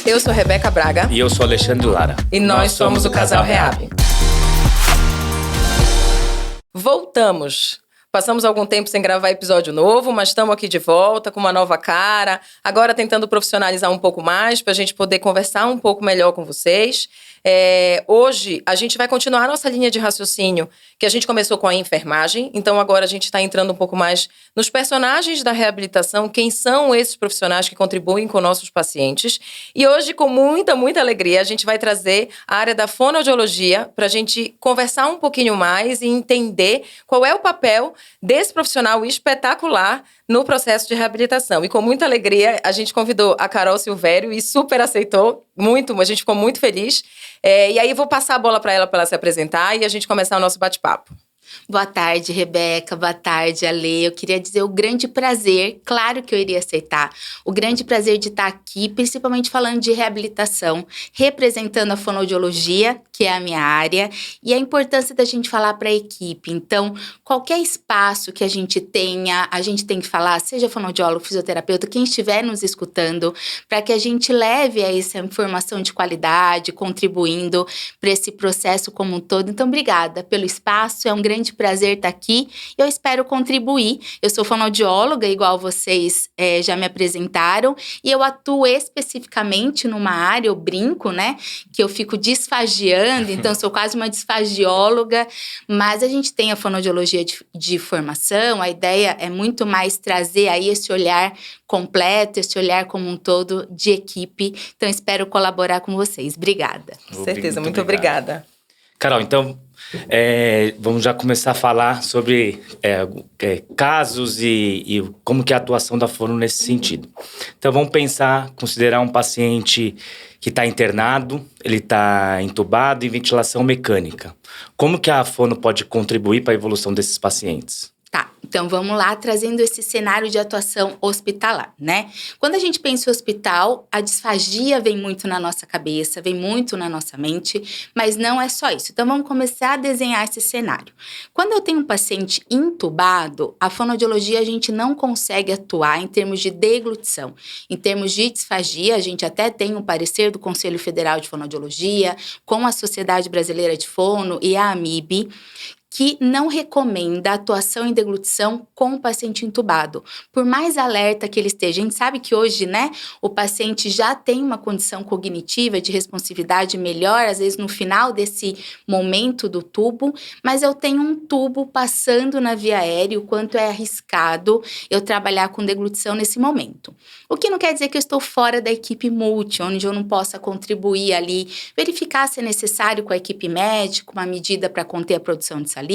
Eu sou Rebeca Braga. E eu sou Alexandre Lara. E nós somos o Casal Reab. Voltamos. Passamos algum tempo sem gravar episódio novo, mas estamos aqui de volta com uma nova cara. Agora tentando profissionalizar um pouco mais para a gente poder conversar um pouco melhor com vocês. Hoje a gente vai continuar a nossa linha de raciocínio, que a gente começou com a enfermagem. Então agora a gente está entrando um pouco mais nos personagens da reabilitação, quem são esses profissionais que contribuem com nossos pacientes. E hoje, com muita, muita alegria, a gente vai trazer a área da fonoaudiologia para a gente conversar um pouquinho mais e entender qual é o papel desse profissional espetacular no processo de reabilitação. E com muita alegria, a gente convidou a Carol Silvério e super aceitou, muito, a gente ficou muito feliz. E aí vou passar a bola para ela se apresentar e a gente começar o nosso bate-papo. Boa tarde, Rebeca. Boa tarde, Ale. Eu queria dizer o grande prazer, claro que eu iria aceitar, o grande prazer de estar aqui, principalmente falando de reabilitação, representando a fonoaudiologia, que é a minha área, e a importância da gente falar para a equipe. Então, qualquer espaço que a gente tenha, a gente tem que falar, seja fonoaudiólogo, fisioterapeuta, quem estiver nos escutando, para que a gente leve a essa informação de qualidade, contribuindo para esse processo como um todo. Então, obrigada pelo espaço, é um grande prazer estar aqui. Eu espero contribuir. Eu sou fonoaudióloga, igual vocês já me apresentaram, e eu atuo especificamente numa área, eu brinco, né, que eu fico disfagiando, então eu sou quase uma disfagióloga, mas a gente tem a fonoaudiologia de formação, a ideia é muito mais trazer aí esse olhar completo, esse olhar como um todo de equipe, então espero colaborar com vocês. Obrigada. Com certeza, muito obrigada. Carol, então, vamos já começar a falar sobre casos e como que é a atuação da fono nesse sentido. Então, vamos considerar um paciente que está internado, ele está entubado em ventilação mecânica. Como que a fono pode contribuir para a evolução desses pacientes? Tá, então vamos lá, trazendo esse cenário de atuação hospitalar, né? Quando a gente pensa em hospital, a disfagia vem muito na nossa cabeça, vem muito na nossa mente, mas não é só isso. Então vamos começar a desenhar esse cenário. Quando eu tenho um paciente intubado, a fonoaudiologia a gente não consegue atuar em termos de deglutição. Em termos de disfagia, a gente até tem um parecer do Conselho Federal de Fonoaudiologia, com a Sociedade Brasileira de Fono e a AMIB, que não recomenda a atuação em deglutição com o paciente intubado. Por mais alerta que ele esteja, a gente sabe que hoje, né, o paciente já tem uma condição cognitiva de responsividade melhor, às vezes no final desse momento do tubo, mas eu tenho um tubo passando na via aérea, o quanto é arriscado eu trabalhar com deglutição nesse momento. O que não quer dizer que eu estou fora da equipe multi, onde eu não possa contribuir ali, verificar se é necessário com a equipe médica, uma medida para conter a produção de saliva,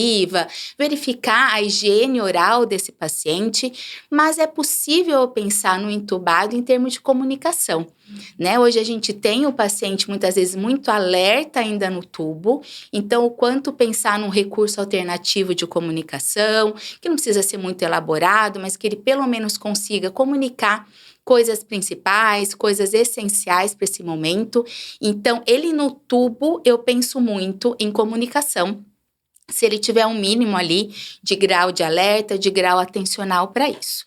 verificar a higiene oral desse paciente, mas é possível eu pensar no intubado em termos de comunicação, né? Hoje a gente tem o paciente muitas vezes muito alerta ainda no tubo, então o quanto pensar num recurso alternativo de comunicação, que não precisa ser muito elaborado, mas que ele pelo menos consiga comunicar coisas principais, coisas essenciais para esse momento. Então, ele no tubo, eu penso muito em comunicação, se ele tiver um mínimo ali de grau de alerta, de grau atencional para isso.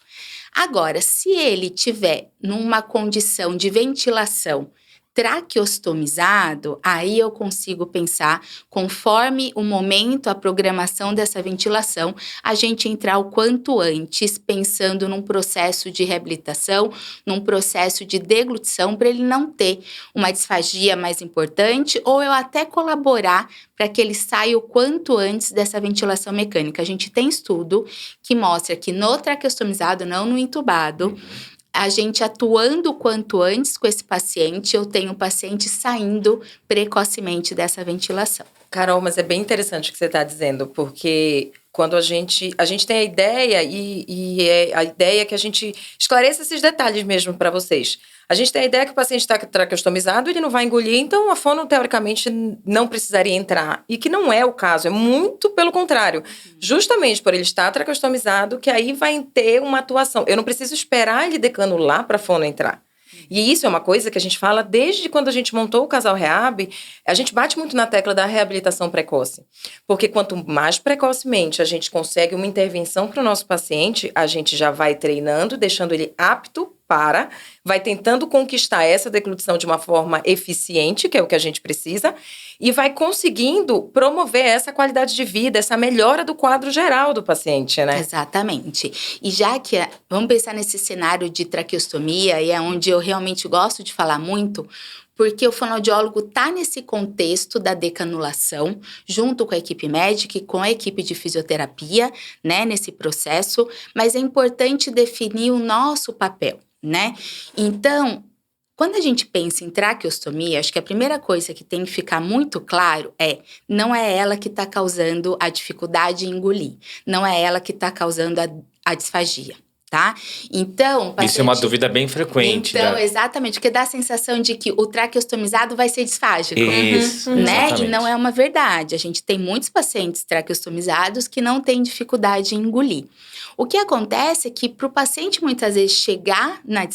Agora, se ele tiver numa condição de ventilação traqueostomizado, aí eu consigo pensar, conforme o momento, a programação dessa ventilação, a gente entrar o quanto antes, pensando num processo de reabilitação, num processo de deglutição, para ele não ter uma disfagia mais importante, ou eu até colaborar para que ele saia o quanto antes dessa ventilação mecânica. A gente tem estudo que mostra que no traqueostomizado, não no intubado, a gente atuando o quanto antes com esse paciente, eu tenho o paciente saindo precocemente dessa ventilação. Carol, mas é bem interessante o que você está dizendo, porque quando a gente tem a ideia, e é a ideia que a gente esclareça esses detalhes mesmo para vocês. A gente tem a ideia que o paciente está traqueostomizado, ele não vai engolir, então a fono, teoricamente, não precisaria entrar. E que não é o caso, é muito pelo contrário. Justamente por ele estar traqueostomizado, que aí vai ter uma atuação. Eu não preciso esperar ele decanular para a fono entrar. E isso é uma coisa que a gente fala desde quando a gente montou o Casal Reab, a gente bate muito na tecla da reabilitação precoce. Porque quanto mais precocemente a gente consegue uma intervenção para o nosso paciente, a gente já vai treinando, deixando ele apto para vai tentando conquistar essa deglutição de uma forma eficiente, que é o que a gente precisa, e vai conseguindo promover essa qualidade de vida, essa melhora do quadro geral do paciente, né? Exatamente. E já que, vamos pensar nesse cenário de traqueostomia, e é onde eu realmente gosto de falar muito, porque o fonoaudiólogo está nesse contexto da decanulação, junto com a equipe médica e com a equipe de fisioterapia, né, nesse processo, mas é importante definir o nosso papel, né? Então, quando a gente pensa em traqueostomia, acho que a primeira coisa que tem que ficar muito claro não é ela que está causando a dificuldade em engolir, não é ela que está causando a disfagia. Tá? Então, paciente... Isso é uma dúvida bem frequente. Então, exatamente, porque dá a sensação de que o traqueostomizado vai ser disfágico. Isso, né? Exatamente. E não é uma verdade. A gente tem muitos pacientes traqueostomizados que não têm dificuldade em engolir. O que acontece é que para o paciente muitas vezes chegar na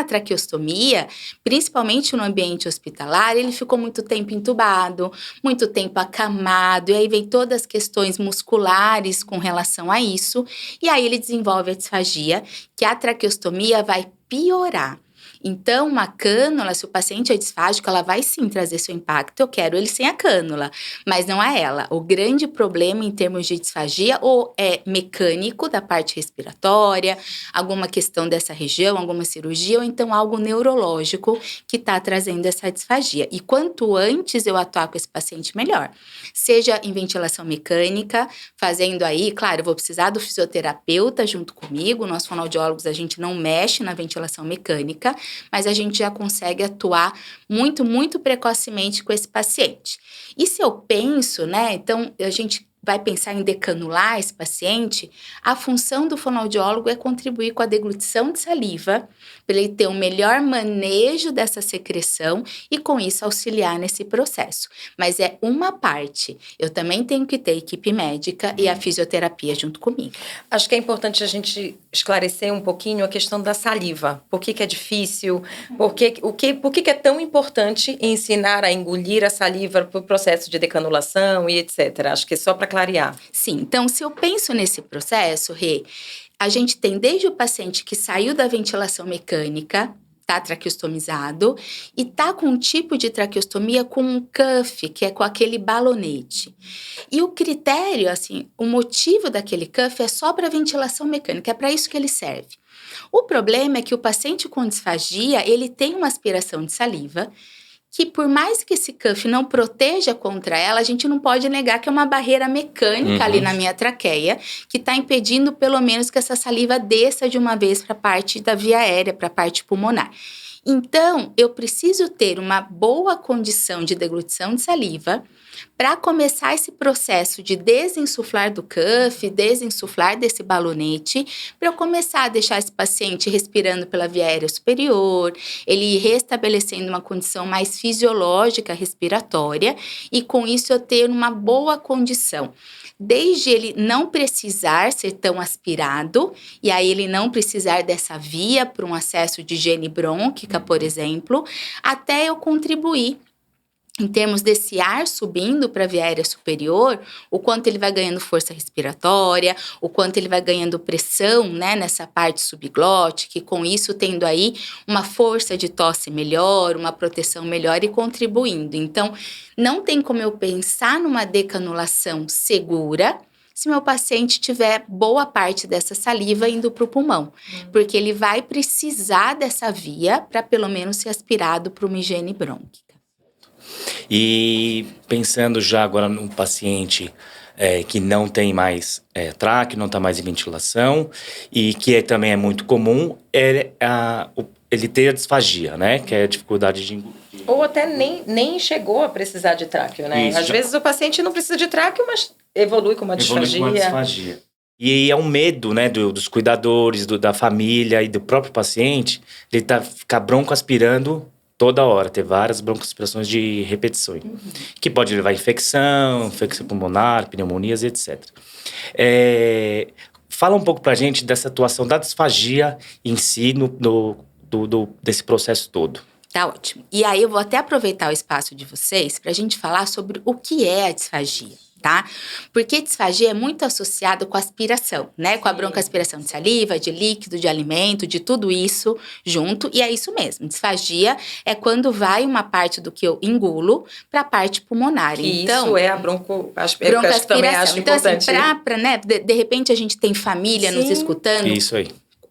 traqueostomia, principalmente no ambiente hospitalar, ele ficou muito tempo entubado, muito tempo acamado, e aí vem todas as questões musculares com relação a isso, e aí ele desenvolve a disfagia, que a traqueostomia vai piorar. Então, uma cânula, se o paciente é disfágico, ela vai sim trazer seu impacto. Eu quero ele sem a cânula, mas não é ela. O grande problema em termos de disfagia ou é mecânico da parte respiratória, alguma questão dessa região, alguma cirurgia, ou então algo neurológico que está trazendo essa disfagia. E quanto antes eu atuar com esse paciente, melhor. Seja em ventilação mecânica, fazendo aí, claro, eu vou precisar do fisioterapeuta junto comigo. Nós fonoaudiólogos, a gente não mexe na ventilação mecânica, mas a gente já consegue atuar muito, muito precocemente com esse paciente. E se eu penso, né, então a gente vai pensar em decanular esse paciente, a função do fonoaudiólogo é contribuir com a deglutição de saliva, para ele ter um melhor manejo dessa secreção e com isso auxiliar nesse processo. Mas é uma parte. Eu também tenho que ter equipe médica e a fisioterapia junto comigo. Acho que é importante a gente esclarecer um pouquinho a questão da saliva. Por que é difícil? Por que é tão importante ensinar a engolir a saliva para o processo de decanulação e etc. Acho que é só para clarear. Sim, então se eu penso nesse processo, Rê, a gente tem desde o paciente que saiu da ventilação mecânica, tá traqueostomizado, e tá com um tipo de traqueostomia com um cuff, que é com aquele balonete. E o critério, assim, o motivo daquele cuff é só para ventilação mecânica, é para isso que ele serve. O problema é que o paciente com disfagia, ele tem uma aspiração de saliva, que por mais que esse cuff não proteja contra ela, a gente não pode negar que é uma barreira mecânica ali na minha traqueia, que está impedindo pelo menos que essa saliva desça de uma vez para a parte da via aérea, para a parte pulmonar. Então, eu preciso ter uma boa condição de deglutição de saliva para começar esse processo de desinsuflar do cuff, desinsuflar desse balonete, para eu começar a deixar esse paciente respirando pela via aérea superior, ele restabelecendo uma condição mais fisiológica respiratória e com isso eu ter uma boa condição. Desde ele não precisar ser tão aspirado, e aí ele não precisar dessa via para um acesso de higiene brônquica, por exemplo, até eu contribuir em termos desse ar subindo para a via aérea superior, o quanto ele vai ganhando força respiratória, o quanto ele vai ganhando pressão, né, nessa parte subglótica, e com isso tendo aí uma força de tosse melhor, uma proteção melhor e contribuindo. Então, não tem como eu pensar numa decanulação segura se meu paciente tiver boa parte dessa saliva indo para o pulmão, porque ele vai precisar dessa via para pelo menos ser aspirado para uma higiene brônquica. E pensando já agora num paciente que não tem mais traque, não está mais em ventilação, e que também é muito comum, ele ter a disfagia, né? Que é a dificuldade de engolir. Ou até nem chegou a precisar de tráqueo, né? Isso, Às vezes o paciente não precisa de tráqueo, mas evolui com uma disfagia. E é um medo, né, dos cuidadores, da família e do próprio paciente, ele ficar broncoaspirando toda hora, ter várias broncoaspirações de repetições, que pode levar a infecção pulmonar, pneumonias, etc. Fala um pouco pra gente dessa atuação da disfagia em si, desse processo todo. Tá ótimo. E aí eu vou até aproveitar o espaço de vocês para a gente falar sobre o que é a disfagia, tá? Porque disfagia é muito associado com a aspiração, né? Com a broncoaspiração de saliva, de líquido, de alimento, de tudo isso junto. E é isso mesmo. Disfagia é quando vai uma parte do que eu engulo para a parte pulmonar. Que então, isso é a broncoaspiração. Também acho então, importante. assim, né? De repente a gente tem família nos escutando. Isso aí.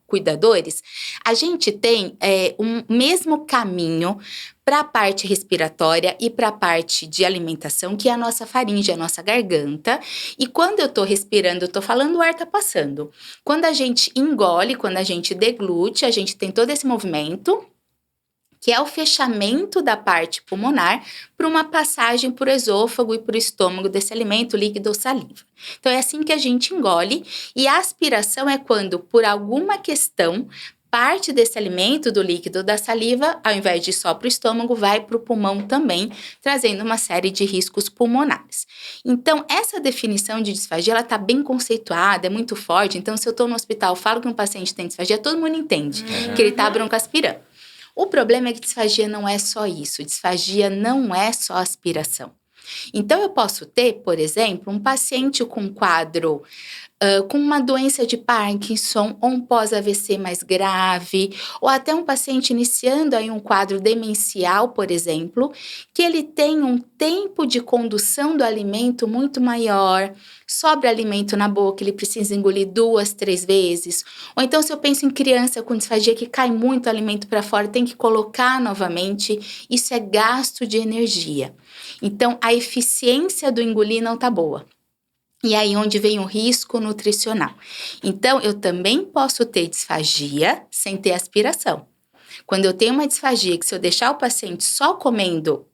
Cuidadores, a gente tem um mesmo caminho para a parte respiratória e para a parte de alimentação, que é a nossa faringe, a nossa garganta. E quando eu estou respirando, eu estou falando, o ar está passando. Quando a gente engole, quando a gente deglute, a gente tem todo esse movimento, que é o fechamento da parte pulmonar para uma passagem por esôfago e por estômago desse alimento, líquido ou saliva. Então, é assim que a gente engole. E a aspiração é quando, por alguma questão, parte desse alimento, do líquido da saliva, ao invés de ir só para o estômago, vai para o pulmão também, trazendo uma série de riscos pulmonares. Então, essa definição de disfagia, ela está bem conceituada, é muito forte. Então, se eu estou no hospital, falo que um paciente tem disfagia, todo mundo entende que ele está broncoaspirando. O problema é que disfagia não é só isso. Disfagia não é só aspiração. Então, eu posso ter, por exemplo, um paciente com quadro com uma doença de Parkinson ou um pós-AVC mais grave, ou até um paciente iniciando aí um quadro demencial, por exemplo, que ele tem um tempo de condução do alimento muito maior, sobra alimento na boca, ele precisa engolir 2, 3 vezes. Ou então, se eu penso em criança com disfagia que cai muito alimento para fora, tem que colocar novamente, isso é gasto de energia. Então, a eficiência do engolir não está boa. E aí onde vem o risco nutricional. Então, eu também posso ter disfagia sem ter aspiração. Quando eu tenho uma disfagia que se eu deixar o paciente só comendo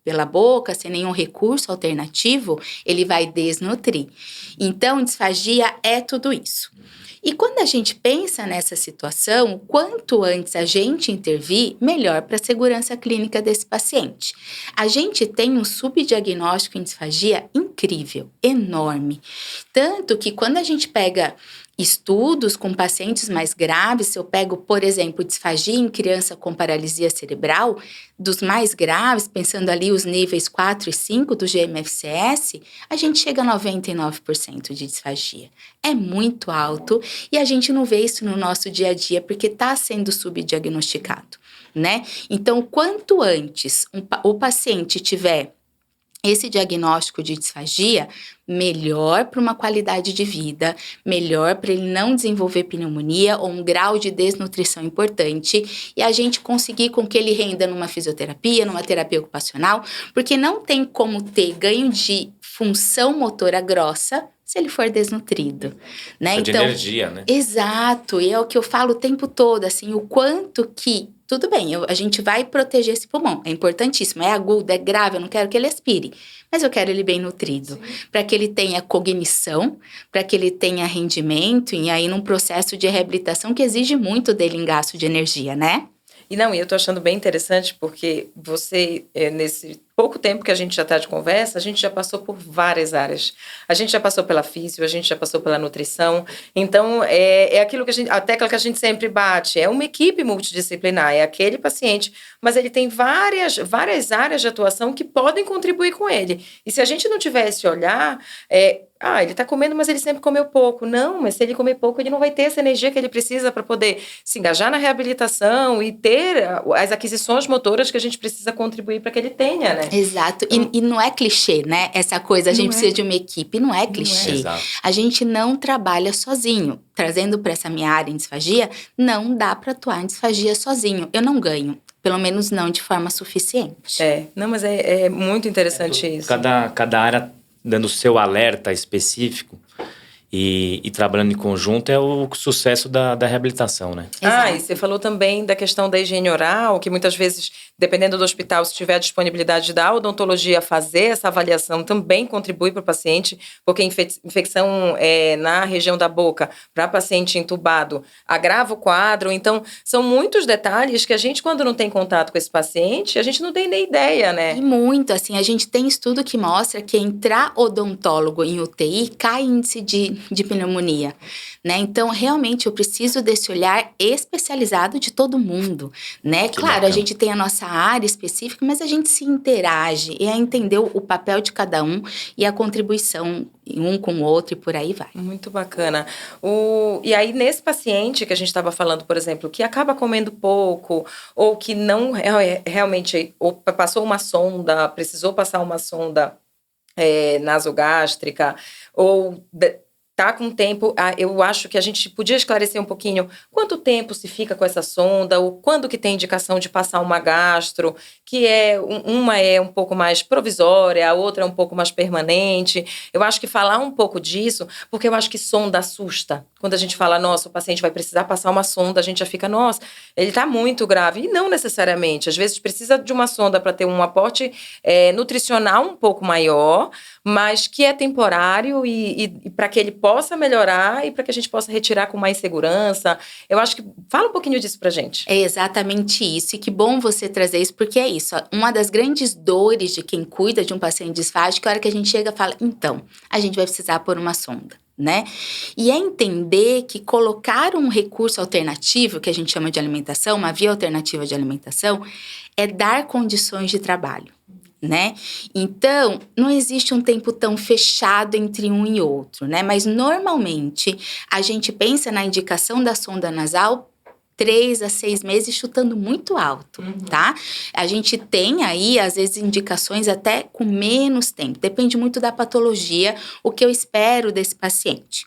pela boca, sem nenhum recurso alternativo, ele vai desnutrir. Então, disfagia é tudo isso. E quando a gente pensa nessa situação, quanto antes a gente intervir, melhor para a segurança clínica desse paciente. A gente tem um subdiagnóstico em disfagia incrível, enorme. Tanto que quando a gente pega estudos com pacientes mais graves, se eu pego, por exemplo, disfagia em criança com paralisia cerebral, dos mais graves, pensando ali os níveis 4 e 5 do GMFCS, a gente chega a 99% de disfagia. É muito alto e a gente não vê isso no nosso dia a dia porque está sendo subdiagnosticado, né? Então, quanto antes o paciente tiver esse diagnóstico de disfagia, melhor para uma qualidade de vida, melhor para ele não desenvolver pneumonia ou um grau de desnutrição importante e a gente conseguir com que ele renda numa fisioterapia, numa terapia ocupacional, porque não tem como ter ganho de função motora grossa se ele for desnutrido, né? De energia, né? Exato, e é o que eu falo o tempo todo, assim, o quanto que tudo bem, a gente vai proteger esse pulmão, é importantíssimo, é agudo, é grave, eu não quero que ele aspire, mas eu quero ele bem nutrido, para que ele tenha cognição, para que ele tenha rendimento, e aí num processo de reabilitação que exige muito dele em gasto de energia, né? E eu tô achando bem interessante porque você, nesse pouco tempo que a gente já está de conversa, a gente já passou por várias áreas. A gente já passou pela físio, a gente já passou pela nutrição. Então, é aquilo que a tecla que a gente sempre bate. É uma equipe multidisciplinar, é aquele paciente, mas ele tem várias áreas de atuação que podem contribuir com ele. E se a gente não tiver esse olhar, ele está comendo, mas ele sempre comeu pouco. Não, mas se ele comer pouco, ele não vai ter essa energia que ele precisa para poder se engajar na reabilitação e ter as aquisições motoras que a gente precisa contribuir para que ele tenha, né? Exato. E não é clichê, né? Essa coisa, a gente precisa de uma equipe, não é clichê. A gente não trabalha sozinho. Trazendo para essa minha área em disfagia, não dá para atuar em disfagia sozinho. Eu não ganho. Pelo menos não de forma suficiente. Mas é muito interessante isso. Cada área dando o seu alerta específico e trabalhando em conjunto é o sucesso da reabilitação, né? E você falou também da questão da higiene oral, que muitas vezes, dependendo do hospital, se tiver a disponibilidade da odontologia fazer essa avaliação, também contribui para o paciente, porque infecção na região da boca, para paciente entubado, agrava o quadro. Então, são muitos detalhes que a gente, quando não tem contato com esse paciente, a gente não tem nem ideia, né? E muito, assim, a gente tem estudo que mostra que entrar odontólogo em UTI cai índice de de pneumonia, né? Então, realmente, eu preciso desse olhar especializado de todo mundo, né? Que Claro, bacana. a gente tem a nossa área específica, mas a gente se interage e é entender o papel de cada um e a contribuição um com o outro e por aí vai. Muito bacana. E aí, nesse paciente que a gente estava falando, por exemplo, que acaba comendo pouco, ou que não realmente ou passou uma sonda, precisou passar uma sonda nasogástrica, ou tá com tempo, eu acho que a gente podia esclarecer um pouquinho quanto tempo se fica com essa sonda, ou quando que tem indicação de passar uma gastro, que uma é um pouco mais provisória, a outra é um pouco mais permanente. Eu acho que falar um pouco disso, porque eu acho que sonda assusta. Quando a gente fala, nossa, o paciente vai precisar passar uma sonda, a gente já fica, nossa, ele tá muito grave. E não necessariamente. Às vezes precisa de uma sonda para ter um aporte nutricional um pouco maior, mas que é temporário e para que ele possa melhorar e para que a gente possa retirar com mais segurança. Eu acho que... Fala um pouquinho disso pra gente. É exatamente isso. E que bom você trazer isso, porque é isso. Uma das grandes dores de quem cuida de um paciente disfágico é a hora que a gente chega e fala, então, a gente vai precisar pôr uma sonda, né? E é entender que colocar um recurso alternativo, que a gente chama de alimentação, uma via alternativa de alimentação, é dar condições de trabalho, né? Então, não existe um tempo tão fechado entre um e outro, né? Mas, normalmente, a gente pensa na indicação da sonda nasal 3 a 6 meses, chutando muito alto, tá? A gente tem aí, às vezes, indicações até com menos tempo. Depende muito da patologia, o que eu espero desse paciente.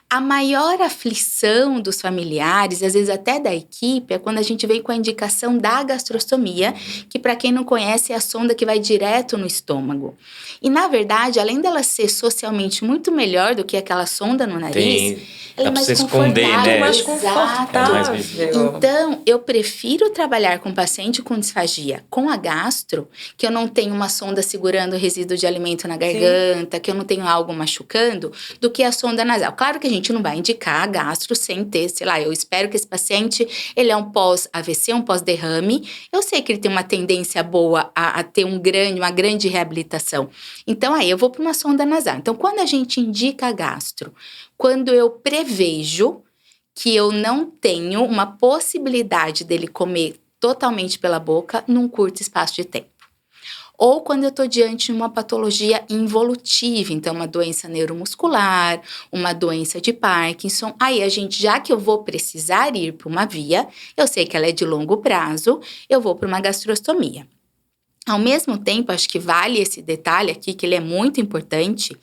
A maior aflição dos familiares, às vezes até da equipe, é quando a gente vem com a indicação da gastrostomia, que para quem não conhece é a sonda que vai direto no estômago. E na verdade, além dela ser socialmente muito melhor do que aquela sonda no nariz, ela é mais esconder, né? Mais Exato. confortável. Então, eu prefiro trabalhar com paciente com disfagia, com a gastro, que eu não tenho uma sonda segurando o resíduo de alimento na garganta, que eu não tenho algo machucando, do que a sonda nasal. Claro que a gente não vai indicar a gastro sem ter, sei lá, eu espero que esse paciente, ele é um pós-AVC, um pós-derrame, eu sei que ele tem uma tendência boa a ter uma grande reabilitação. Então, aí eu vou para uma sonda nasal. Então, quando a gente indica a gastro, quando eu prevejo que eu não tenho uma possibilidade dele comer totalmente pela boca num curto espaço de tempo. Ou quando eu estou diante de uma patologia involutiva, então uma doença neuromuscular, uma doença de Parkinson. Aí a gente, já que eu vou precisar ir para uma via, eu sei que ela é de longo prazo, eu vou para uma gastrostomia. Ao mesmo tempo, acho que vale esse detalhe aqui, que ele é muito importante,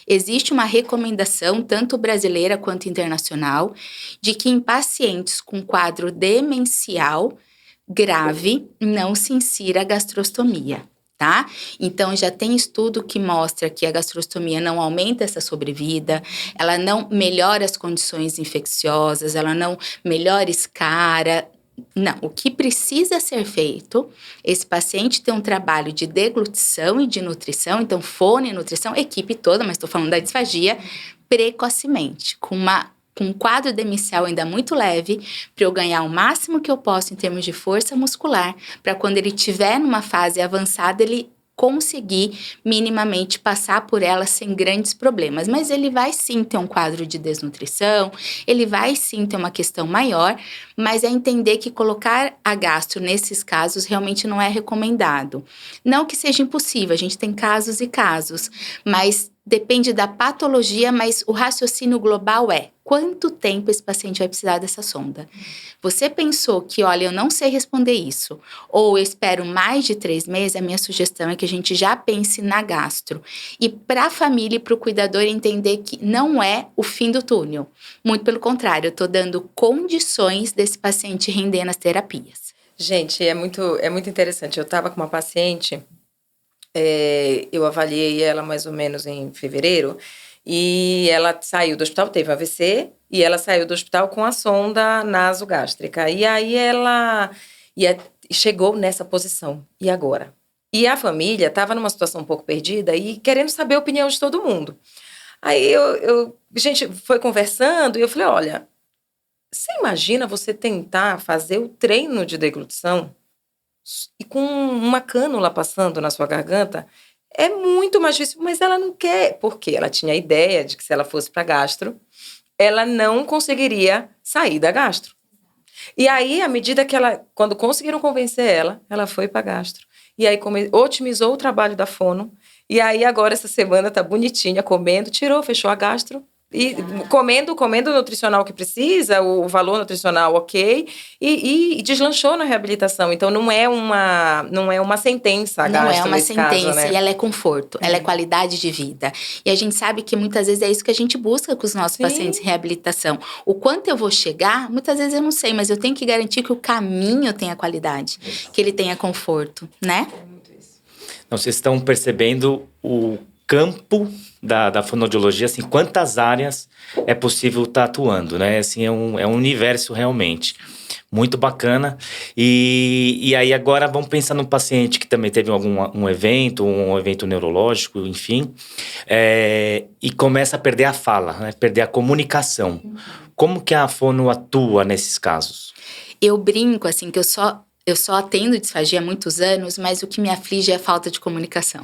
existe uma recomendação, tanto brasileira quanto internacional, de que em pacientes com quadro demencial grave, não se insira a gastrostomia, tá? Então, já tem estudo que mostra que a gastrostomia não aumenta essa sobrevida, ela não melhora as condições infecciosas, ela não melhora escara. Não, o que precisa ser feito, esse paciente tem um trabalho de deglutição e de nutrição, então fone, nutrição, equipe toda, mas estou falando da disfagia, precocemente, com um quadro demencial ainda muito leve, para eu ganhar o máximo que eu posso em termos de força muscular, para quando ele estiver numa fase avançada, ele conseguir minimamente passar por ela sem grandes problemas. Mas ele vai sim ter um quadro de desnutrição, ele vai sim ter uma questão maior, mas é entender que colocar a gastro nesses casos realmente não é recomendado. Não que seja impossível, a gente tem casos e casos, mas depende da patologia, mas o raciocínio global é: quanto tempo esse paciente vai precisar dessa sonda? Você pensou que, olha, eu não sei responder isso, ou eu espero mais de 3 meses, a minha sugestão é que a gente já pense na gastro. E para a família e para o cuidador entender que não é o fim do túnel. Muito pelo contrário, eu estou dando condições desse paciente render nas terapias. Gente, é muito interessante. Eu estava com uma paciente, eu avaliei ela mais ou menos em fevereiro, e ela saiu do hospital, teve um AVC, e ela saiu do hospital com a sonda nasogástrica. E aí ela chegou nessa posição. E agora? E a família estava numa situação um pouco perdida e querendo saber a opinião de todo mundo. Aí a gente foi conversando e eu falei, olha, você imagina você tentar fazer o treino de deglutição e com uma cânula passando na sua garganta? é muito mais difícil, mas ela não quer. Por quê? Ela tinha a ideia de que se ela fosse para gastro, ela não conseguiria sair da gastro. E aí, à medida que quando conseguiram convencer ela foi para gastro. E aí otimizou o trabalho da fono. E aí agora essa semana tá bonitinha, comendo, fechou a gastro. E comendo o nutricional que precisa, o valor nutricional ok, e deslanchou na reabilitação. Então não é uma sentença a gastro. Não é uma nesse sentença, caso, né? E ela é conforto, ela é qualidade de vida. E a gente sabe que muitas vezes é isso que a gente busca com os nossos pacientes em reabilitação. O quanto eu vou chegar, muitas vezes eu não sei, mas eu tenho que garantir que o caminho tenha qualidade, que ele tenha conforto, né? Então, vocês estão percebendo o campo da fonoaudiologia, assim, quantas áreas é possível estar atuando, né? Assim, é um universo realmente muito bacana. E aí agora vamos pensar num paciente que também teve um evento neurológico, enfim, e começa a perder a fala, né? Perder a comunicação. Como que a fono atua nesses casos? Eu brinco, assim, que eu só atendo disfagia há muitos anos, mas o que me aflige é a falta de comunicação.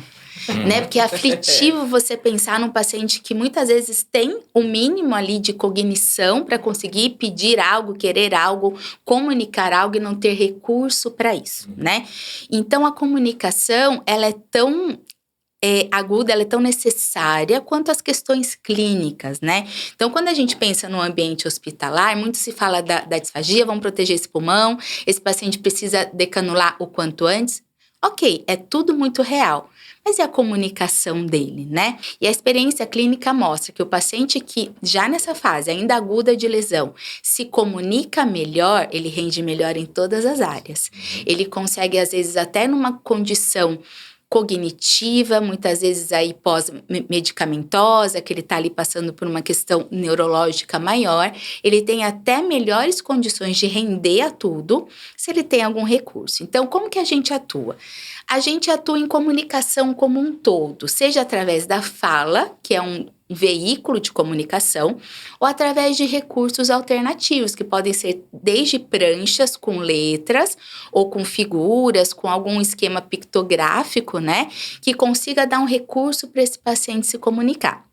Né? Porque é aflitivo você pensar num paciente que muitas vezes tem o mínimo ali de cognição para conseguir pedir algo, querer algo, comunicar algo e não ter recurso para isso, né? Então, a comunicação, ela é tão aguda, ela é tão necessária quanto as questões clínicas, né? Então, quando a gente pensa no ambiente hospitalar, muito se fala da disfagia, vamos proteger esse pulmão, esse paciente precisa decanular o quanto antes. Ok, é tudo muito real. Mas e a comunicação dele, né? E a experiência clínica mostra que o paciente que já nessa fase ainda aguda de lesão se comunica melhor, ele rende melhor em todas as áreas. Ele consegue, às vezes, até numa condição cognitiva, muitas vezes aí pós-medicamentosa, que ele está ali passando por uma questão neurológica maior, ele tem até melhores condições de render a tudo se ele tem algum recurso. Então, como que a gente atua? A gente atua em comunicação como um todo, seja através da fala, que é um veículo de comunicação, ou através de recursos alternativos, que podem ser desde pranchas com letras, ou com figuras, com algum esquema pictográfico, né? Que consiga dar um recurso para esse paciente se comunicar.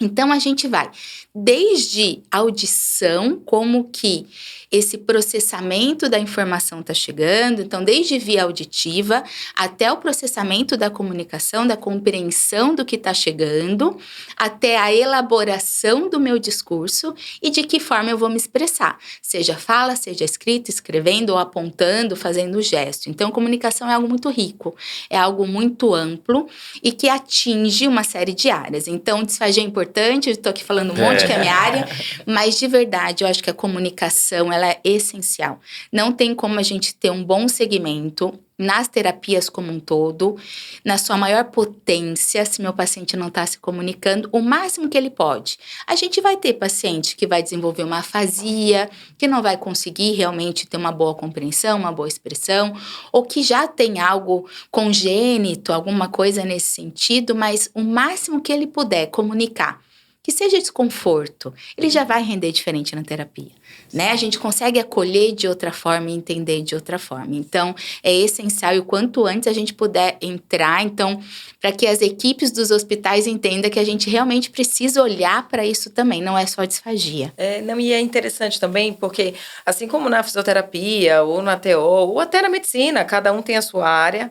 Então, a gente vai desde audição, como que esse processamento da informação está chegando, então desde via auditiva até o processamento da comunicação, da compreensão do que está chegando, até a elaboração do meu discurso e de que forma eu vou me expressar, seja fala, seja escrita, escrevendo ou apontando, fazendo gesto. Então, comunicação é algo muito rico, é algo muito amplo e que atinge uma série de áreas. Então, disfagia é importante, estou aqui falando um monte que é a minha área, mas de verdade eu acho que a comunicação ela é essencial. Não tem como a gente ter um bom segmento nas terapias como um todo, na sua maior potência, se meu paciente não está se comunicando o máximo que ele pode. A gente vai ter paciente que vai desenvolver uma afasia, que não vai conseguir realmente ter uma boa compreensão, uma boa expressão, ou que já tem algo congênito, alguma coisa nesse sentido, mas o máximo que ele puder comunicar, que seja desconforto, ele já vai render diferente na terapia, né? A gente consegue acolher de outra forma e entender de outra forma. Então, é essencial e o quanto antes a gente puder entrar, então, para que as equipes dos hospitais entendam que a gente realmente precisa olhar para isso também, não é só disfagia. E é interessante também, porque assim como na fisioterapia, ou na TO, ou até na medicina, cada um tem a sua área.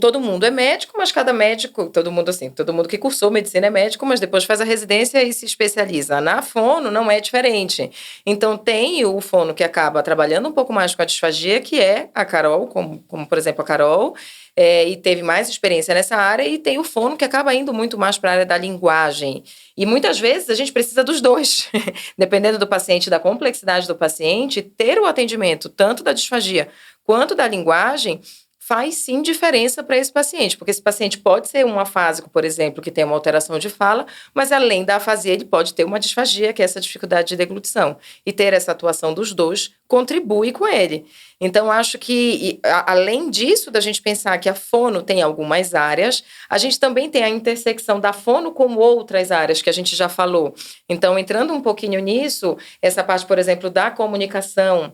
Todo mundo é médico, mas cada médico, todo mundo que cursou medicina é médico, mas depois faz a residência e se especializa. Na fono não é diferente. Então tem o fono que acaba trabalhando um pouco mais com a disfagia, que é a Carol, como por exemplo a Carol, e teve mais experiência nessa área, e tem o fono que acaba indo muito mais para a área da linguagem. E muitas vezes a gente precisa dos dois, dependendo do paciente, da complexidade do paciente, ter o atendimento tanto da disfagia quanto da linguagem faz sim diferença para esse paciente, porque esse paciente pode ser um afásico, por exemplo, que tem uma alteração de fala, mas além da afasia ele pode ter uma disfagia, que é essa dificuldade de deglutição. E ter essa atuação dos dois contribui com ele. Então, acho que, além disso, da gente pensar que a fono tem algumas áreas, a gente também tem a intersecção da fono com outras áreas que a gente já falou. Então, entrando um pouquinho nisso, essa parte, por exemplo, da comunicação,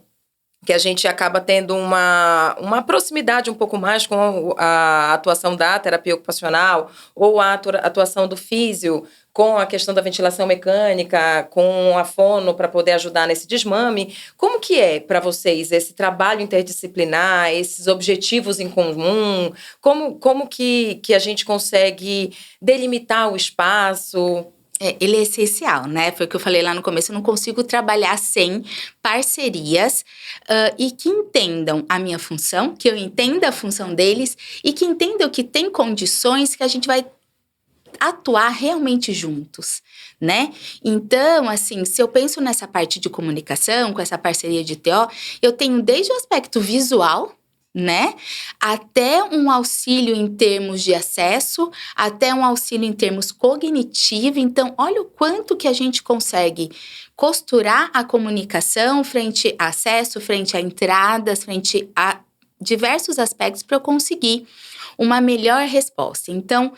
que a gente acaba tendo uma proximidade um pouco mais com a atuação da terapia ocupacional ou a atuação do físio com a questão da ventilação mecânica, com a fono para poder ajudar nesse desmame. Como que é para vocês esse trabalho interdisciplinar, esses objetivos em comum? Como que a gente consegue delimitar o espaço? Ele é essencial, né? Foi o que eu falei lá no começo. Eu não consigo trabalhar sem parcerias e que entendam a minha função, que eu entenda a função deles e que entendam que tem condições que a gente vai atuar realmente juntos, né? Então, assim, se eu penso nessa parte de comunicação, com essa parceria de TO, eu tenho desde o aspecto visual, né? Até um auxílio em termos de acesso, até um auxílio em termos cognitivos. Então, olha o quanto que a gente consegue costurar a comunicação frente a acesso, frente a entradas, frente a diversos aspectos para eu conseguir uma melhor resposta. Então,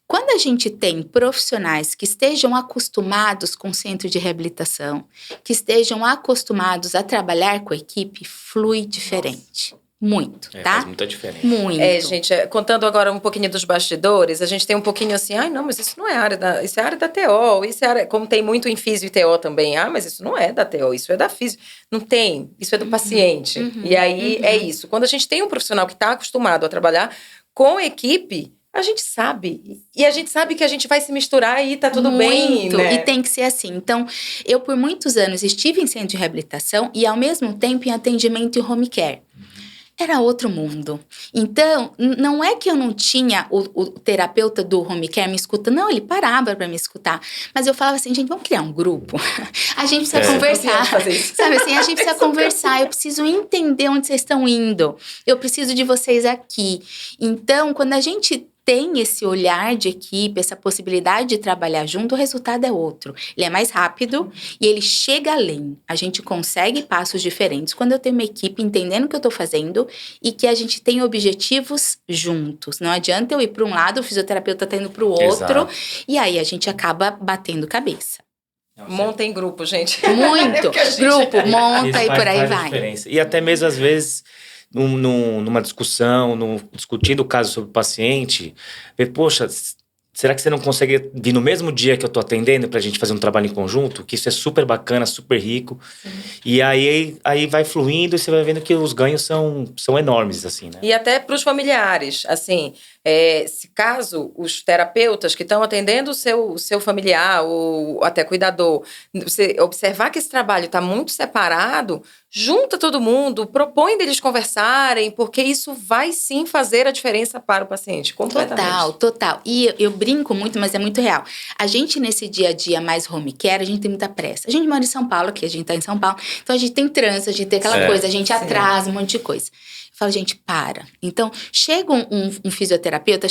quando a gente tem profissionais que estejam acostumados com o centro de reabilitação, que estejam acostumados a trabalhar com a equipe, flui diferente. Muito, tá? Faz muita diferença. Muito. Gente, contando agora um pouquinho dos bastidores, a gente tem um pouquinho assim, não, mas isso não é área da... Isso é área da TO, isso é área... Como tem muito em físio e TO também, mas isso não é da TO, isso é da físio. Não tem, isso é do paciente. E aí é isso. Quando a gente tem um profissional que está acostumado a trabalhar com equipe, a gente sabe. E a gente sabe que a gente vai se misturar e tá tudo bem, né? E tem que ser assim. Então, eu por muitos anos estive em centro de reabilitação e ao mesmo tempo em atendimento em home care. Era outro mundo. Então, não é que eu não tinha o terapeuta do home care me escutando. Não, ele parava para me escutar. Mas eu falava assim, gente, vamos criar um grupo? A gente precisa conversar. Sabe assim, a gente precisa conversar. Eu preciso entender onde vocês estão indo. Eu preciso de vocês aqui. Então, quando a gente tem esse olhar de equipe, essa possibilidade de trabalhar junto, o resultado é outro. Ele é mais rápido e ele chega além. A gente consegue passos diferentes quando eu tenho uma equipe entendendo o que eu estou fazendo e que a gente tem objetivos juntos. Não adianta eu ir para um lado, o fisioterapeuta está indo para o outro. Exato. E aí a gente acaba batendo cabeça. Montem grupo, gente. Muito. Grupo, monta e por aí vai. Diferença. E até mesmo às vezes... numa discussão, discutindo o caso sobre o paciente, ver, poxa, será que você não consegue vir no mesmo dia que eu tô atendendo pra gente fazer um trabalho em conjunto? Que isso é super bacana, super rico. Sim. E aí vai fluindo e você vai vendo que os ganhos são enormes, assim, né? E até pros familiares, assim... se caso os terapeutas que estão atendendo o seu familiar ou até cuidador, você observar que esse trabalho está muito separado, junta todo mundo, propõe deles conversarem, porque isso vai sim fazer a diferença para o paciente, completamente. Total. E eu brinco muito, mas é muito real. A gente, nesse dia a dia mais home care, a gente tem muita pressa. A gente mora em São Paulo, aqui a gente tá em São Paulo, então a gente tem trânsito, a gente tem aquela coisa, a gente atrasa um monte de coisa. Eu falo, gente, para. Então, chega um fisioterapeuta,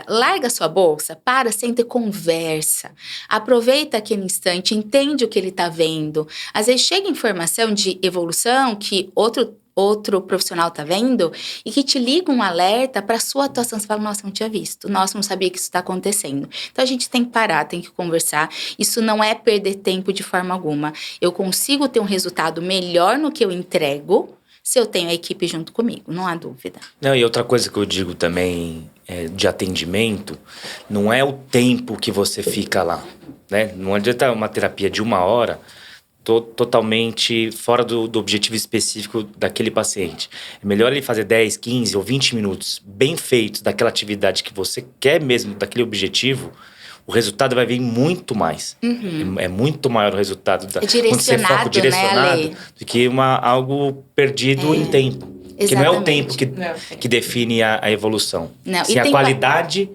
larga sua bolsa, senta e conversa. Aproveita aquele instante, entende o que ele tá vendo. Às vezes chega informação de evolução que outro profissional tá vendo e que te liga um alerta para sua atuação. Você fala, nossa, não tinha visto. Nossa, não sabia que isso tá acontecendo. Então, a gente tem que parar, tem que conversar. Isso não é perder tempo de forma alguma. Eu consigo ter um resultado melhor no que eu entrego se eu tenho a equipe junto comigo, não há dúvida. Não, e outra coisa que eu digo também de atendimento, não é o tempo que você fica lá, né? Não adianta uma terapia de 1 hora totalmente fora do objetivo específico daquele paciente. É melhor ele fazer 10, 15 ou 20 minutos bem feitos daquela atividade que você quer mesmo, daquele objetivo. O resultado vai vir muito mais. É muito maior o resultado quando você foca direcionado, né, do que algo perdido em tempo. Exatamente. Que não é o tempo que define a evolução. Não. Sim, a qualidade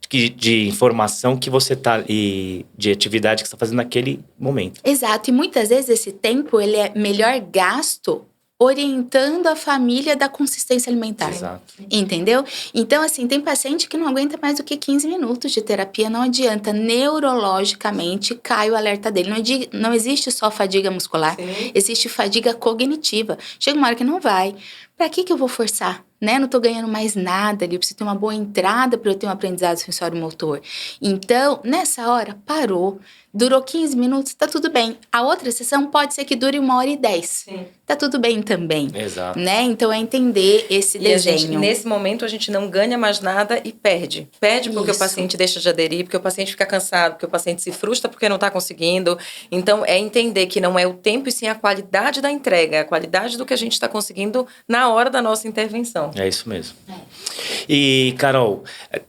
de informação que você tá e de atividade que você está fazendo naquele momento. Exato. E muitas vezes esse tempo ele é melhor gasto orientando a família da consistência alimentar. Exato. Entendeu? Então, assim, tem paciente que não aguenta mais do que 15 minutos de terapia, não adianta. Neurologicamente, cai o alerta dele. Não existe só fadiga muscular, existe fadiga cognitiva. Chega uma hora que não vai. Para que eu vou forçar? Né? Não estou ganhando mais nada ali, eu preciso ter uma boa entrada para eu ter um aprendizado sensório-motor. Então, nessa hora, parou, durou 15 minutos, tá tudo bem. A outra sessão pode ser que dure 1h10. Sim. Tá tudo bem também. Exato. Né? Então, é entender esse desenho. Nesse momento, a gente não ganha mais nada e perde. Perde porque o paciente deixa de aderir, porque o paciente fica cansado, porque o paciente se frustra porque não está conseguindo. Então, é entender que não é o tempo e sim a qualidade da entrega, a qualidade do que a gente está conseguindo na hora da nossa intervenção. É isso mesmo. E, Carol,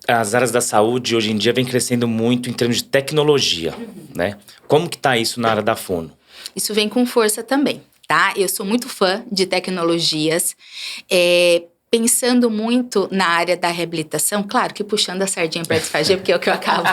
as áreas da saúde hoje em dia vem crescendo muito em termos de tecnologia, né? Como que tá isso na área da fono? Isso vem com força também, tá? Eu sou muito fã de tecnologias, pensando muito na área da reabilitação, claro que puxando a sardinha para a disfagia, porque é o que eu acabo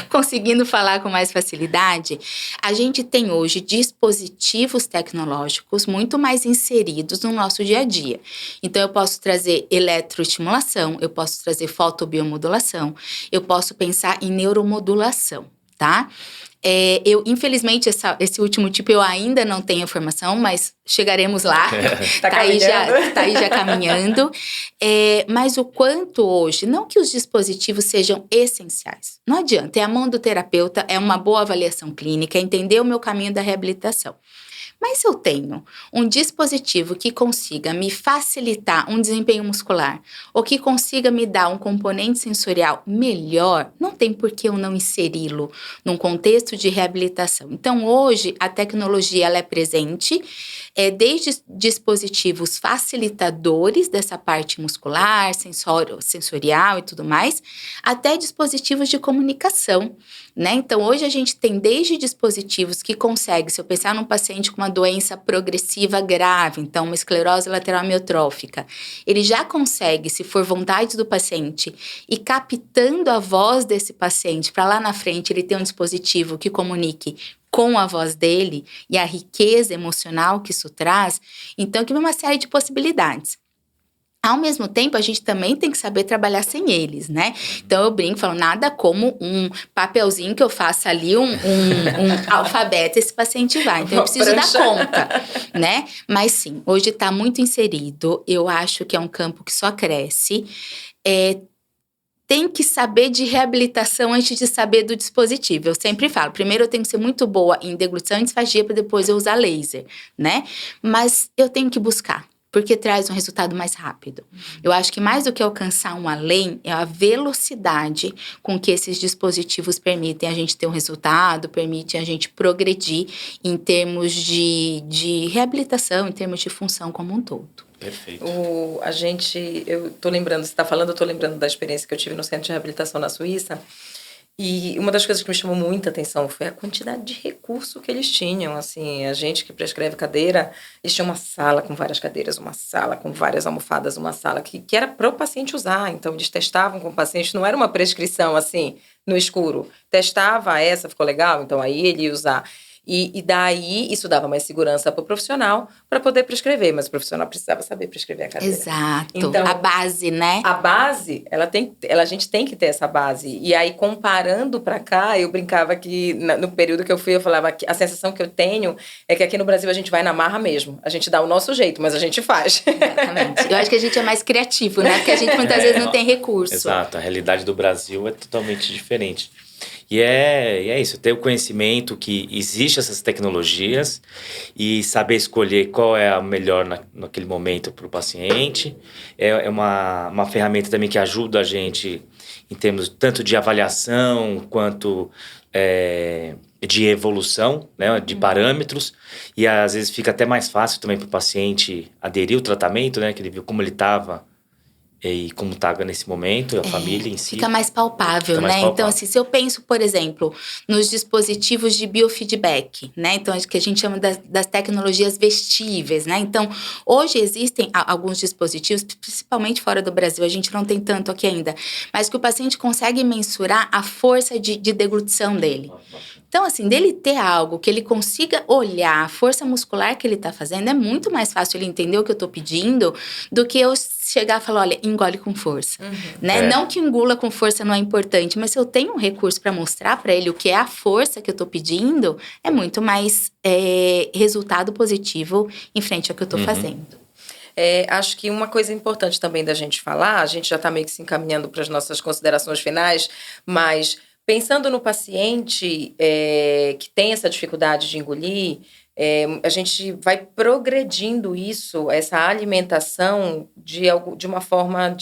conseguindo falar com mais facilidade. A gente tem hoje dispositivos tecnológicos muito mais inseridos no nosso dia a dia. Então, eu posso trazer eletroestimulação, eu posso trazer fotobiomodulação, eu posso pensar em neuromodulação, tá? Infelizmente, esse último tipo eu ainda não tenho informação, mas chegaremos lá. Tá aí já caminhando. Mas o quanto hoje, não que os dispositivos sejam essenciais. Não adianta, é a mão do terapeuta, é uma boa avaliação clínica, é entender o meu caminho da reabilitação. Mas se eu tenho um dispositivo que consiga me facilitar um desempenho muscular ou que consiga me dar um componente sensorial melhor, não tem por que eu não inseri-lo num contexto de reabilitação. Então, hoje, a tecnologia ela é presente, desde dispositivos facilitadores dessa parte muscular, sensorial e tudo mais, até dispositivos de comunicação, né? Então, hoje a gente tem desde dispositivos que conseguem, se eu pensar num paciente com uma doença progressiva grave, então uma esclerose lateral amiotrófica, ele já consegue, se for vontade do paciente, e captando a voz desse paciente para lá na frente ele ter um dispositivo que comunique com a voz dele e a riqueza emocional que isso traz, então que é uma série de possibilidades. Ao mesmo tempo, a gente também tem que saber trabalhar sem eles, né? Então, eu brinco, falo, nada como um papelzinho que eu faça ali, um alfabeto, esse paciente vai. Então, eu preciso dar conta, né? Mas sim, hoje está muito inserido. Eu acho que é um campo que só cresce. Tem que saber de reabilitação antes de saber do dispositivo. Eu sempre falo, primeiro eu tenho que ser muito boa em deglutição e disfagia para depois eu usar laser, né? Mas eu tenho que buscar, porque traz um resultado mais rápido. Eu acho que mais do que alcançar um além, é a velocidade com que esses dispositivos permitem a gente ter um resultado, permitem a gente progredir em termos de reabilitação, em termos de função como um todo. Perfeito. Eu tô lembrando, você está falando, eu tô lembrando da experiência que eu tive no centro de reabilitação na Suíça. E uma das coisas que me chamou muita atenção foi a quantidade de recurso que eles tinham. Assim, a gente que prescreve cadeira, eles tinham uma sala com várias cadeiras, uma sala com várias almofadas, uma sala que era para o paciente usar. Então, eles testavam com o paciente, não era uma prescrição assim, no escuro. Testava, essa ficou legal, então aí ele ia usar. E daí, isso dava mais segurança para o profissional para poder prescrever, mas o profissional precisava saber prescrever a cadeira. Exato, então, a base, né? A base, a gente tem que ter essa base. E aí, comparando para cá, eu brincava que no período que eu fui, eu falava que a sensação que eu tenho é que aqui no Brasil a gente vai na marra mesmo. A gente dá o nosso jeito, mas a gente faz. Exatamente. Eu acho que a gente é mais criativo, né? Porque a gente muitas vezes não tem recurso. Exato, a realidade do Brasil é totalmente diferente. E é isso, ter o conhecimento que existe essas tecnologias e saber escolher qual é a melhor naquele momento para o paciente. É uma ferramenta também que ajuda a gente em termos tanto de avaliação quanto de evolução, né, de parâmetros. E às vezes fica até mais fácil também para o paciente aderir ao tratamento, né, que ele viu como ele estava e como está nesse momento, a família em si. Fica mais palpável, né? Então, assim, se eu penso, por exemplo, nos dispositivos de biofeedback, né? Então, que a gente chama das tecnologias vestíveis, né? Então, hoje existem alguns dispositivos, principalmente fora do Brasil, a gente não tem tanto aqui ainda, mas que o paciente consegue mensurar a força de deglutição dele. Então, assim, dele ter algo que ele consiga olhar a força muscular que ele está fazendo, é muito mais fácil ele entender o que eu estou pedindo do que eu chegar e falar, olha, engole com força, né? Não que engula com força não é importante, mas se eu tenho um recurso para mostrar para ele o que é a força que eu estou pedindo, é muito mais resultado positivo em frente ao que eu estou fazendo. Acho que uma coisa importante também da gente falar, a gente já está meio que se encaminhando para as nossas considerações finais, mas pensando no paciente que tem essa dificuldade de engolir, a gente vai progredindo essa alimentação de uma forma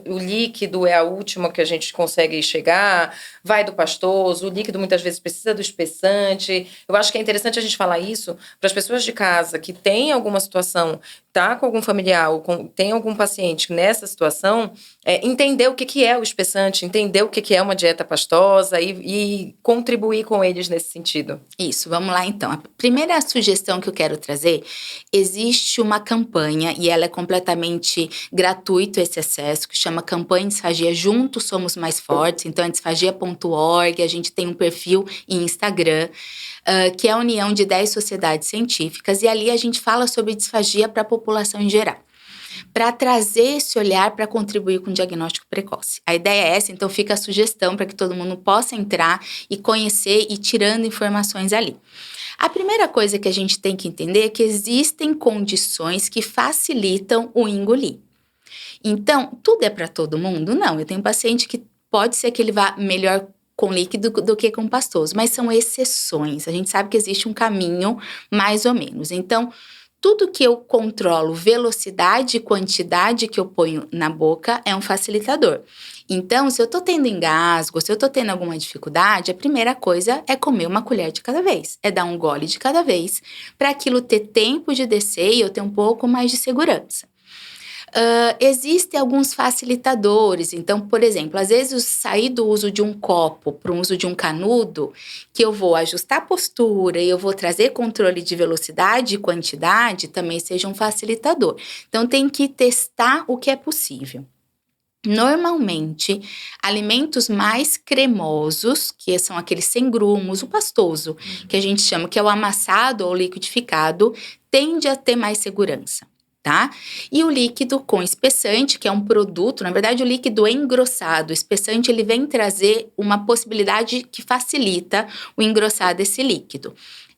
o líquido é a última que a gente consegue chegar, vai do pastoso, o líquido muitas vezes precisa do espessante. Eu acho que é interessante a gente falar isso para as pessoas de casa que têm alguma situação, tá com algum familiar ou tem algum paciente nessa situação, entender o que é o espessante, entender o que é uma dieta pastosa e contribuir com eles nesse sentido. Isso, vamos lá então. A primeira sugestão que eu quero trazer, existe uma campanha e ela é completamente gratuito esse acesso, que chama Campanha Disfagia Juntos Somos Mais Fortes. Então é disfagia.org, a gente tem um perfil em Instagram, que é a união de 10 sociedades científicas, e ali a gente fala sobre disfagia para a população em geral, para trazer esse olhar para contribuir com o diagnóstico precoce. A ideia é essa, então fica a sugestão para que todo mundo possa entrar e conhecer e tirando informações ali. A primeira coisa que a gente tem que entender é que existem condições que facilitam o engolir. Então, tudo é para todo mundo? Não, eu tenho um paciente que pode ser que ele vá melhor com líquido do que com pastoso, mas são exceções. A gente sabe que existe um caminho mais ou menos. Então, tudo que eu controlo, velocidade e quantidade que eu ponho na boca é um facilitador. Então, se eu tô tendo engasgo, se eu tô tendo alguma dificuldade, a primeira coisa é comer uma colher de cada vez. É dar um gole de cada vez, para aquilo ter tempo de descer e eu ter um pouco mais de segurança. Existem alguns facilitadores. Então, por exemplo, às vezes eu sair do uso de um copo para o uso de um canudo, que eu vou ajustar a postura e eu vou trazer controle de velocidade e quantidade, também seja um facilitador. Então, tem que testar o que é possível. Normalmente, alimentos mais cremosos, que são aqueles sem grumos, o pastoso, que a gente chama, que é o amassado ou liquidificado, tende a ter mais segurança. Tá? E o líquido com espessante, que é um produto, na verdade o líquido é engrossado, o espessante ele vem trazer uma possibilidade que facilita o engrossar desse líquido.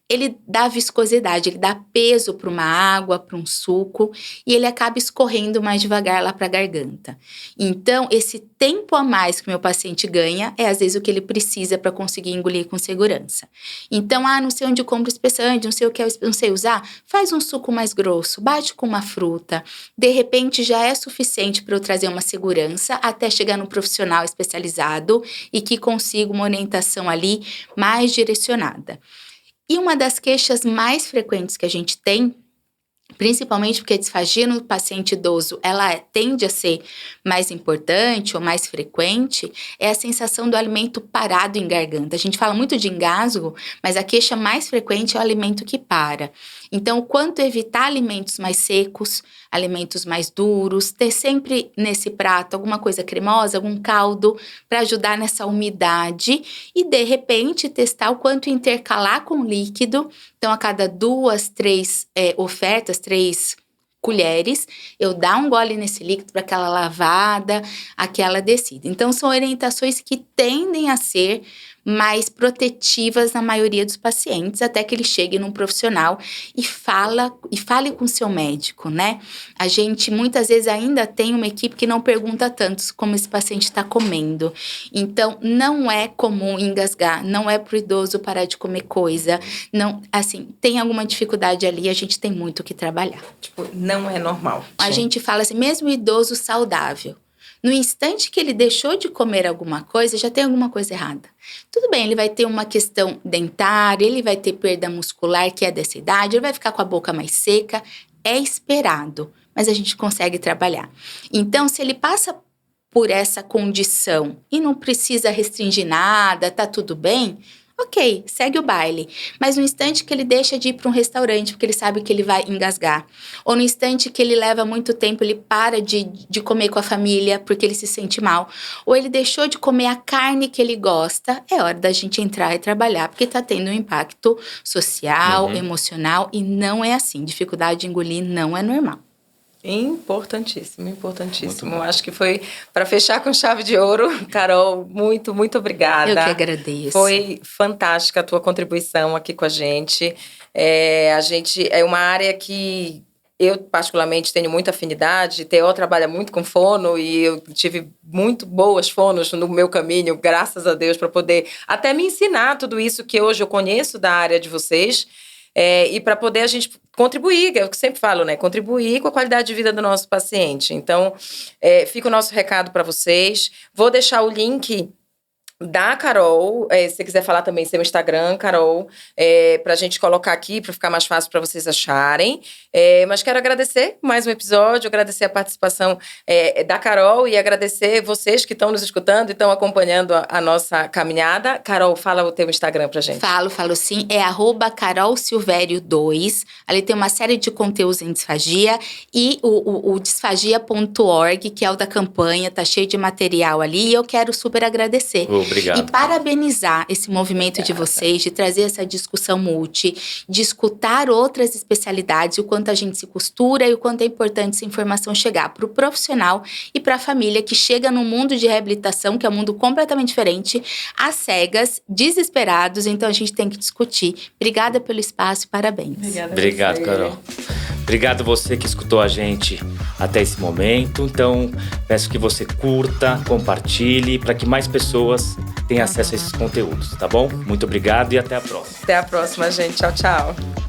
Ele dá viscosidade, ele dá peso para uma água, para um suco, e ele acaba escorrendo mais devagar lá para a garganta. Então, esse tempo a mais que o meu paciente ganha é às vezes o que ele precisa para conseguir engolir com segurança. Então, não sei onde eu compro espessante, não sei o que não sei usar, faz um suco mais grosso, bate com uma fruta. De repente, já é suficiente para eu trazer uma segurança até chegar no profissional especializado e que consiga uma orientação ali mais direcionada. E uma das queixas mais frequentes que a gente tem, principalmente porque a disfagia no paciente idoso, ela tende a ser mais importante ou mais frequente, é a sensação do alimento parado em garganta. A gente fala muito de engasgo, mas a queixa mais frequente é o alimento que para. Então, o quanto evitar alimentos mais secos, alimentos mais duros, ter sempre nesse prato alguma coisa cremosa, algum caldo para ajudar nessa umidade e, de repente, testar o quanto intercalar com líquido. Então, a cada 2, 3 ofertas, 3 colheres, eu dar um gole nesse líquido para aquela lavada, aquela descida. Então, são orientações que tendem a ser mais protetivas na maioria dos pacientes, até que ele chegue num profissional e fale com o seu médico, né? A gente muitas vezes ainda tem uma equipe que não pergunta tanto como esse paciente está comendo. Então, não é comum engasgar, não é pro idoso parar de comer coisa, não, assim, tem alguma dificuldade ali, a gente tem muito o que trabalhar. Tipo, não é normal. A gente fala assim, mesmo o idoso saudável, no instante que ele deixou de comer alguma coisa, já tem alguma coisa errada. Tudo bem, ele vai ter uma questão dentária, ele vai ter perda muscular, que é dessa idade, ele vai ficar com a boca mais seca, é esperado, mas a gente consegue trabalhar. Então, se ele passa por essa condição e não precisa restringir nada, tá tudo bem, ok, segue o baile. Mas no instante que ele deixa de ir para um restaurante, porque ele sabe que ele vai engasgar, ou no instante que ele leva muito tempo, ele para de comer com a família porque ele se sente mal, ou ele deixou de comer a carne que ele gosta, é hora da gente entrar e trabalhar, porque está tendo um impacto social, emocional, e não é assim. Dificuldade de engolir não é normal. Importantíssimo, importantíssimo. Acho que foi para fechar com chave de ouro. Carol, muito, muito obrigada. Eu que agradeço. Foi fantástica a tua contribuição aqui com a gente. A gente é uma área que eu, particularmente, tenho muita afinidade. TO trabalha muito com fono e eu tive muito boas fonos no meu caminho, graças a Deus, para poder até me ensinar tudo isso que hoje eu conheço da área de vocês. E para poder a gente contribuir, é o que eu sempre falo, né? Contribuir com a qualidade de vida do nosso paciente. Então, fica o nosso recado para vocês. Vou deixar o link da Carol, se você quiser falar também seu Instagram, Carol, pra gente colocar aqui, pra ficar mais fácil pra vocês acharem. Mas quero agradecer mais um episódio, agradecer a participação da Carol e agradecer vocês que estão nos escutando e estão acompanhando a nossa caminhada. Carol, fala o teu Instagram pra gente. Falo sim. É @carolsilvério2. Ali tem uma série de conteúdos em disfagia e o disfagia.org, que é o da campanha, tá cheio de material ali e eu quero super agradecer. Obrigado. E parabenizar esse movimento de vocês, de trazer essa discussão multi, de escutar outras especialidades, o quanto a gente se costura e o quanto é importante essa informação chegar para o profissional e para a família que chega num mundo de reabilitação, que é um mundo completamente diferente, às cegas, desesperados, então a gente tem que discutir. Obrigada pelo espaço e parabéns. Obrigado, Carol. Obrigado você que escutou a gente até esse momento. Então, peço que você curta, compartilhe, para que mais pessoas tenham acesso a esses conteúdos, tá bom? Muito obrigado e até a próxima. Até a próxima, gente. Tchau, tchau.